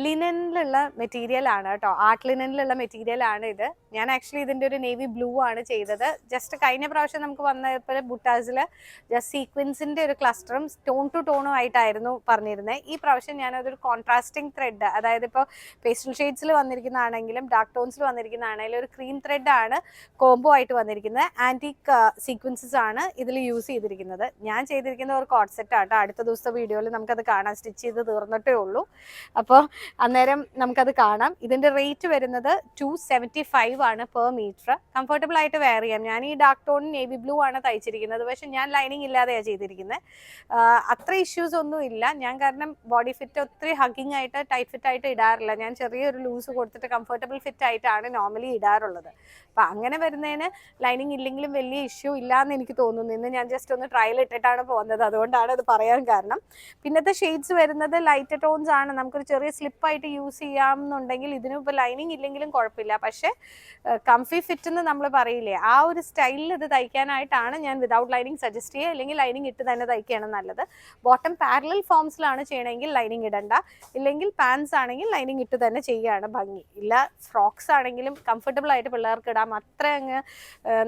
ലിനനിലുള്ള material ആണ് കേട്ടോ, art ലിനനിലുള്ള material ആണ് ഇത്. ഞാൻ ആക്ച്വലി ഇതിൻ്റെ ഒരു നേവി ബ്ലൂ ആണ് ചെയ്തത്. ജസ്റ്റ് കഴിഞ്ഞ പ്രാവശ്യം നമുക്ക് വന്നപ്പോൾ ബുട്ടാസിൽ ജസ്റ്റ് സീക്വൻസിൻ്റെ ഒരു ക്ലസ്റ്ററും ടോൺ ടു ടോണും ആയിട്ടായിരുന്നു പറഞ്ഞിരുന്നത്. ഈ പ്രാവശ്യം ഞാനതൊരു കോൺട്രാസ്റ്റിംഗ് ത്രെഡ്, അതായത് ഇപ്പോൾ പേസ്റ്റൽ ഷെയ്ഡ്സിൽ വന്നിരിക്കുന്നതാണെങ്കിലും ഡാർക്ക് ടോൺസിൽ വന്നിരിക്കുന്നതാണെങ്കിലും ഒരു ക്രീം ത്രെഡാണ് കോംബോ ആയിട്ട് വന്നിരിക്കുന്നത്. ആൻറ്റിക് സീക്വൻസസ് ആണ് ഇതിൽ യൂസ് ചെയ്തിരിക്കുന്നത്. ഞാൻ ചെയ്തിരിക്കുന്ന ഒരു കോട്ട് സെറ്റ് ആട്ടോ. അടുത്ത ദിവസത്തെ വീഡിയോയിൽ നമുക്കത് കാണാൻ, സ്റ്റിച്ച് ചെയ്ത് തീർന്നിട്ടേ ഉള്ളൂ. അപ്പോൾ അന്നേരം നമുക്കത് കാണാം. ഇതിൻ്റെ റേറ്റ് വരുന്നത് 275 ആണ് പെർ മീറ്റർ. കംഫർട്ടബിൾ ആയിട്ട് വെയർ ചെയ്യാം. ഞാൻ ഈ ഡാർക്ക് ടോൺ നേവി ബ്ലൂ ആണ് തയ്ച്ചിരിക്കുന്നത്, പക്ഷെ ഞാൻ ലൈനിങ് ഇല്ലാതെയാണ് ചെയ്തിരിക്കുന്നത്. അത്ര ഇഷ്യൂസ് ഒന്നും ഇല്ല. ഞാൻ കാരണം ബോഡി ഫിറ്റ് ഒത്തിരി ഹഗ്ഗിങ് ആയിട്ട് ടൈറ്റ് ഫിറ്റ് ആയിട്ട് ഇടാറില്ല. ഞാൻ ചെറിയൊരു ലൂസ് കൊടുത്തിട്ട് കംഫർട്ടബിൾ ഫിറ്റ് ആയിട്ടാണ് നോർമലി ഇടാറുള്ളത്. അപ്പം അങ്ങനെ വരുന്നതിന് ലൈനിങ് ഇല്ലെങ്കിലും വലിയ ഇഷ്യൂ ഇല്ലയെന്ന് എനിക്ക് തോന്നുന്നു. ഇന്ന് ഞാൻ ജസ്റ്റ് ഒന്ന് ട്രയൽ ഇട്ടിട്ടാണ് പോകുന്നത്, അതുകൊണ്ടാണ് അത് പറയാൻ കാരണം. പിന്നത്തെ ഷെയ്ഡ്സ് വരുന്നത് ലൈറ്റ് ടോൺസ് ആണ്. നമുക്കൊരു ചെറിയ സ്ലിപ്പായിട്ട് യൂസ് ചെയ്യാമെന്നുണ്ടെങ്കിൽ ഇതിനും ഇപ്പോൾ ലൈനിങ് ഇല്ലെങ്കിലും കുഴപ്പമില്ല. പക്ഷേ കംഫി ഫിറ്റ് എന്ന് നമ്മൾ പറയില്ലേ, ആ ഒരു സ്റ്റൈലിൽ ഇത് തയ്ക്കാനായിട്ടാണ് ഞാൻ വിതൗട്ട് ലൈനിങ് സജസ്റ്റ് ചെയ്യുക. അല്ലെങ്കിൽ ലൈനിങ് ഇട്ട് തന്നെ തയ്ക്കുകയാണ് നല്ലത്. ബോട്ടം പാരലൽ ഫോംസിലാണ് ചെയ്യണമെങ്കിൽ ലൈനിങ് ഇടണ്ട. ഇല്ലെങ്കിൽ പാൻസ് ആണെങ്കിൽ ലൈനിങ് ഇട്ട് തന്നെ ചെയ്യുകയാണ് ഭംഗി. ഇല്ല ഫ്രോക്സ് ആണെങ്കിലും കംഫർട്ടബിൾ ആയിട്ട് പിള്ളേർക്ക് ഇടാം. അത്ര അങ്ങ്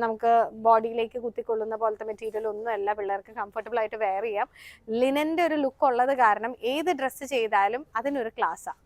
നമുക്ക് ബോഡിയിലേക്ക് കുത്തിക്കൊള്ളുന്ന പോലത്തെ മെറ്റീരിയൽ ഒന്നും അല്ല, പിള്ളേർക്ക് കംഫർട്ടബിൾ ആയിട്ട് വെയർ ചെയ്യാം. ലിനൻ്റെ ഒരു ലുക്ക് ഉള്ളത് കാരണം ഏത് ഡ്രസ്സ് ചെയ്താലും അതിനൊരു ക്ലാസ്സാണ്.